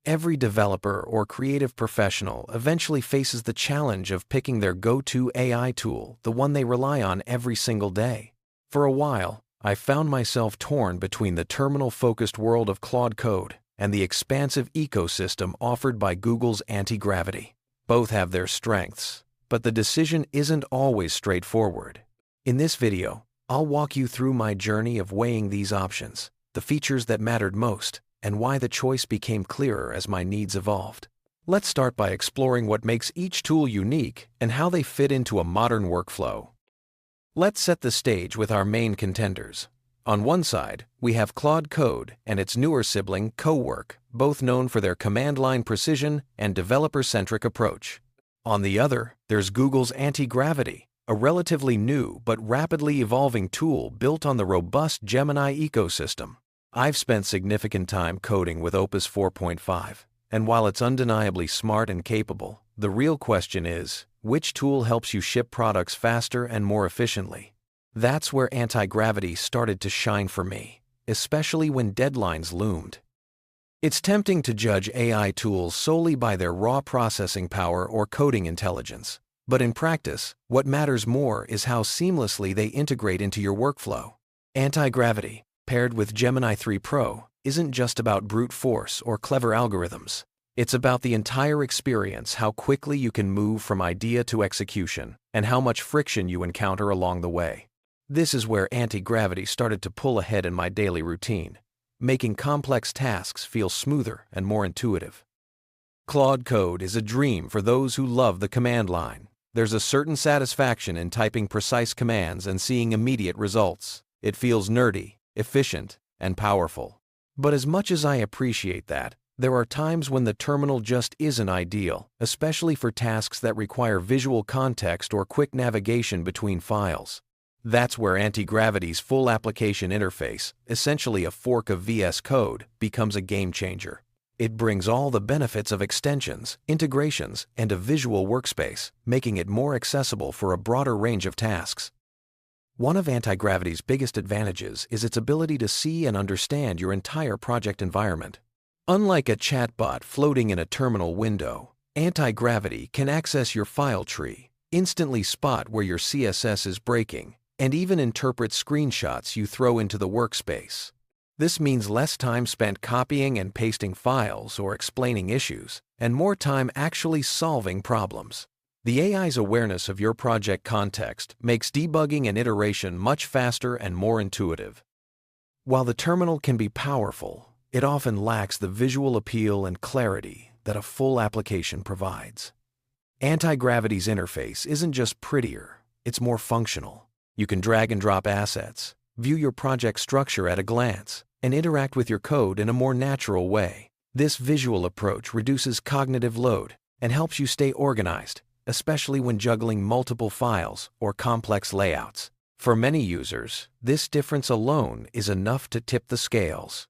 every developer or creative professional eventually faces the challenge of picking their go-to AI tool, the one they rely on every single day. For a while, I found myself torn between the terminal-focused world of Claude Code and the expansive ecosystem offered by Google's Antigravity. Both have their strengths, but the decision isn't always straightforward. In this video, I'll walk you through my journey of weighing these options, the features that mattered most, and why the choice became clearer as my needs evolved. Let's start by exploring what makes each tool unique and how they fit into a modern workflow. Let's set the stage with our main contenders. On one side, we have Claude Code and its newer sibling, CoWork, both known for their command-line precision and developer-centric approach. On the other, there's Google's Antigravity, a relatively new but rapidly evolving tool built on the robust Gemini ecosystem. I've spent significant time coding with Opus 4.5, and while it's undeniably smart and capable, the real question is, which tool helps you ship products faster and more efficiently? That's where Antigravity started to shine for me, especially when deadlines loomed. It's tempting to judge AI tools solely by their raw processing power or coding intelligence, but in practice, what matters more is how seamlessly they integrate into your workflow. Antigravity, paired with Gemini 3 Pro, isn't just about brute force or clever algorithms. It's about the entire experience, how quickly you can move from idea to execution, and how much friction you encounter along the way. This is where Antigravity started to pull ahead in my daily routine, making complex tasks feel smoother and more intuitive. Claude Code is a dream for those who love the command line. There's a certain satisfaction in typing precise commands and seeing immediate results. It feels nerdy, efficient, and powerful. But as much as I appreciate that, there are times when the terminal just isn't ideal, especially for tasks that require visual context or quick navigation between files. That's where Antigravity's full application interface, essentially a fork of VS Code, becomes a game changer. It brings all the benefits of extensions, integrations, and a visual workspace, making it more accessible for a broader range of tasks. One of Antigravity's biggest advantages is its ability to see and understand your entire project environment. Unlike a chatbot floating in a terminal window, Antigravity can access your file tree, instantly spot where your CSS is breaking, and even interpret screenshots you throw into the workspace. This means less time spent copying and pasting files or explaining issues, and more time actually solving problems. The AI's awareness of your project context makes debugging and iteration much faster and more intuitive. While the terminal can be powerful, it often lacks the visual appeal and clarity that a full application provides. Antigravity's interface isn't just prettier, it's more functional. You can drag and drop assets, view your project structure at a glance, and interact with your code in a more natural way. This visual approach reduces cognitive load and helps you stay organized, especially when juggling multiple files or complex layouts. For many users, this difference alone is enough to tip the scales.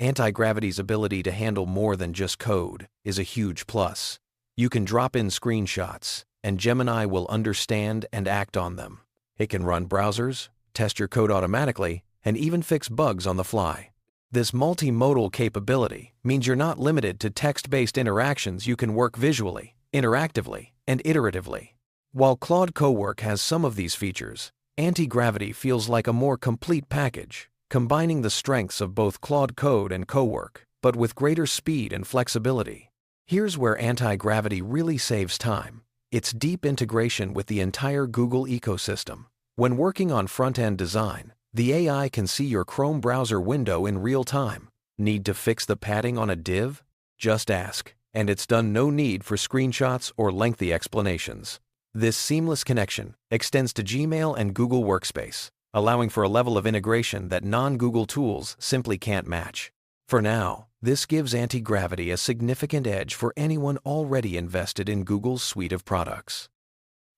Antigravity's ability to handle more than just code is a huge plus. You can drop in screenshots, and Gemini will understand and act on them. It can run browsers, test your code automatically, and even fix bugs on the fly. This multimodal capability means you're not limited to text-based interactions. You can work visually, interactively, and iteratively. While Claude CoWork has some of these features, Antigravity feels like a more complete package, combining the strengths of both Claude Code and CoWork, but with greater speed and flexibility. Here's where Antigravity really saves time. Its deep integration with the entire Google ecosystem. When working on front-end design, the AI can see your Chrome browser window in real time. Need to fix the padding on a div? Just ask, and it's done. No need for screenshots or lengthy explanations. This seamless connection extends to Gmail and Google Workspace, allowing for a level of integration that non-Google tools simply can't match. For now, this gives Antigravity a significant edge for anyone already invested in Google's suite of products.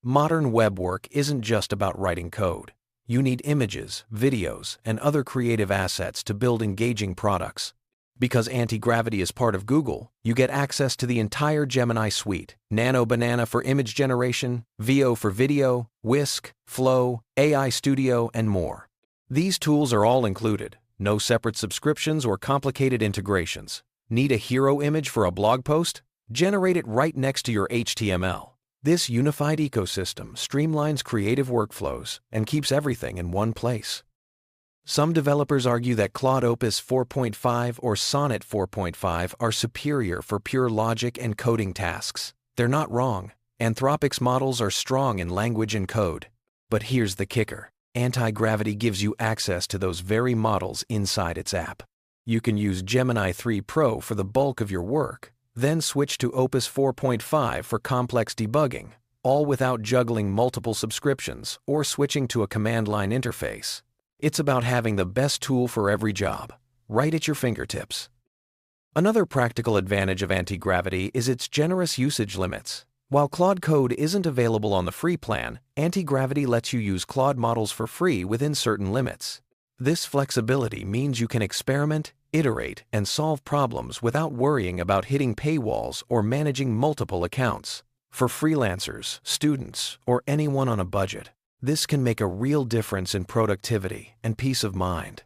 Modern web work isn't just about writing code. You need images, videos, and other creative assets to build engaging products. Because Antigravity is part of Google, you get access to the entire Gemini suite: Nano Banana for image generation, VO for video, Whisk, Flow, AI Studio, and more. These tools are all included. No separate subscriptions or complicated integrations. Need a hero image for a blog post? Generate it right next to your HTML. This unified ecosystem streamlines creative workflows and keeps everything in one place. Some developers argue that Claude Opus 4.5 or Sonnet 4.5 are superior for pure logic and coding tasks. They're not wrong. Anthropic's models are strong in language and code. But here's the kicker. Antigravity gives you access to those very models inside its app. You can use Gemini 3 Pro for the bulk of your work, then switch to Opus 4.5 for complex debugging, all without juggling multiple subscriptions or switching to a command line interface. It's about having the best tool for every job, right at your fingertips. Another practical advantage of Antigravity is its generous usage limits. While Claude Code isn't available on the free plan, Antigravity lets you use Claude models for free within certain limits. This flexibility means you can experiment, iterate, and solve problems without worrying about hitting paywalls or managing multiple accounts. For freelancers, students, or anyone on a budget, this can make a real difference in productivity and peace of mind.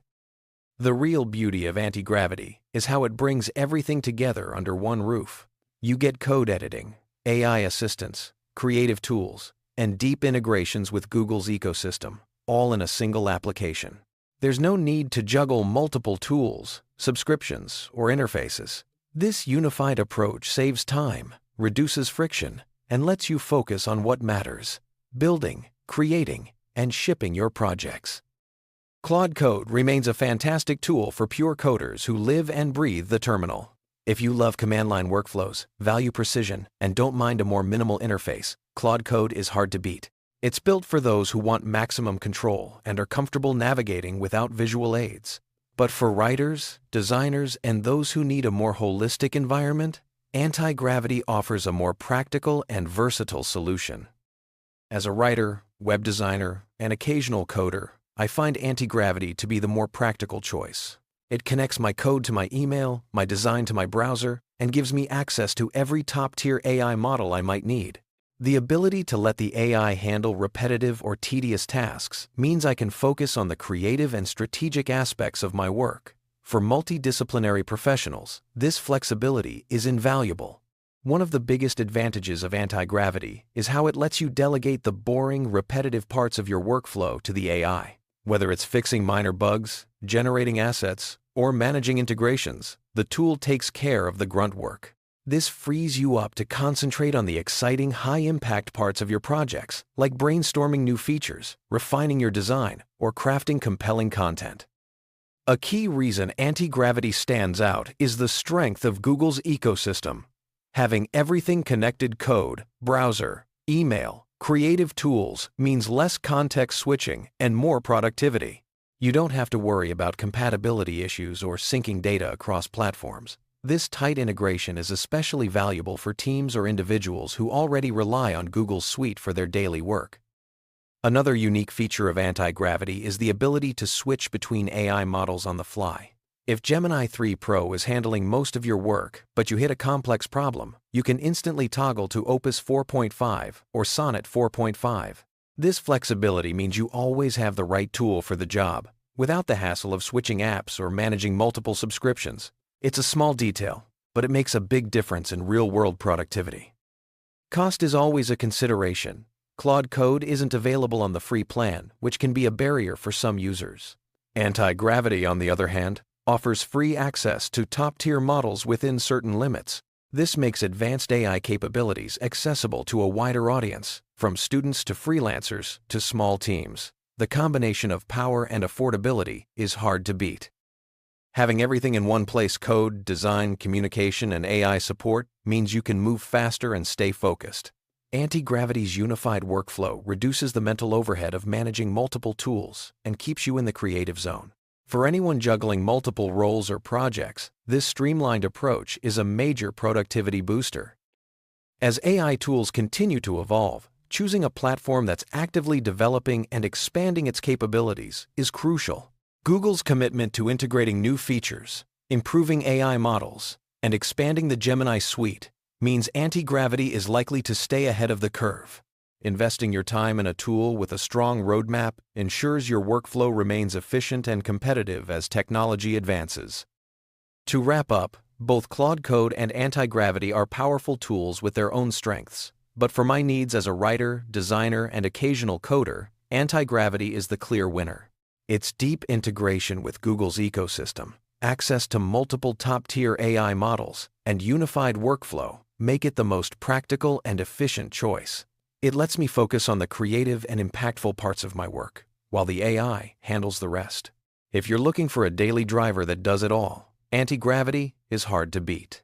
The real beauty of Antigravity is how it brings everything together under one roof. You get code editing, AI assistance, creative tools, and deep integrations with Google's ecosystem, all in a single application. There's no need to juggle multiple tools, subscriptions, or interfaces. This unified approach saves time, reduces friction, and lets you focus on what matters: building, creating, and shipping your projects. Claude Code remains a fantastic tool for pure coders who live and breathe the terminal. If you love command line workflows, value precision, and don't mind a more minimal interface, Claude Code is hard to beat. It's built for those who want maximum control and are comfortable navigating without visual aids. But for writers, designers, and those who need a more holistic environment, Antigravity offers a more practical and versatile solution. As a writer, web designer, and occasional coder, I find Antigravity to be the more practical choice. It connects my code to my email, my design to my browser, and gives me access to every top-tier AI model I might need. The ability to let the AI handle repetitive or tedious tasks means I can focus on the creative and strategic aspects of my work. For multidisciplinary professionals, this flexibility is invaluable. One of the biggest advantages of Antigravity is how it lets you delegate the boring, repetitive parts of your workflow to the AI. Whether it's fixing minor bugs, generating assets, or managing integrations, the tool takes care of the grunt work. This frees you up to concentrate on the exciting, high-impact parts of your projects, like brainstorming new features, refining your design, or crafting compelling content. A key reason Antigravity stands out is the strength of Google's ecosystem. Having everything connected: code, browser, email, creative tools means less context switching and more productivity. You don't have to worry about compatibility issues or syncing data across platforms. This tight integration is especially valuable for teams or individuals who already rely on Google's suite for their daily work. Another unique feature of Antigravity is the ability to switch between AI models on the fly. If Gemini 3 Pro is handling most of your work, but you hit a complex problem, you can instantly toggle to Opus 4.5 or Sonnet 4.5. This flexibility means you always have the right tool for the job, without the hassle of switching apps or managing multiple subscriptions. It's a small detail, but it makes a big difference in real-world productivity. Cost is always a consideration. Claude Code isn't available on the free plan, which can be a barrier for some users. Antigravity, on the other hand, offers free access to top-tier models within certain limits. This makes advanced AI capabilities accessible to a wider audience, from students to freelancers to small teams. The combination of power and affordability is hard to beat. Having everything in one place: code, design, communication, and AI support means you can move faster and stay focused. Antigravity's unified workflow reduces the mental overhead of managing multiple tools and keeps you in the creative zone. For anyone juggling multiple roles or projects, this streamlined approach is a major productivity booster. As AI tools continue to evolve, choosing a platform that's actively developing and expanding its capabilities is crucial. Google's commitment to integrating new features, improving AI models, and expanding the Gemini suite means Antigravity is likely to stay ahead of the curve. Investing your time in a tool with a strong roadmap ensures your workflow remains efficient and competitive as technology advances. To wrap up, Both Claude Code and Antigravity are powerful tools with their own strengths. But for my needs as a writer, designer, and occasional coder, Antigravity is the clear winner. Its deep integration with Google's ecosystem, access to multiple top-tier AI models, and unified workflow make it the most practical and efficient choice. It lets me focus on the creative and impactful parts of my work, while the AI handles the rest. If you're looking for a daily driver that does it all, Antigravity is hard to beat.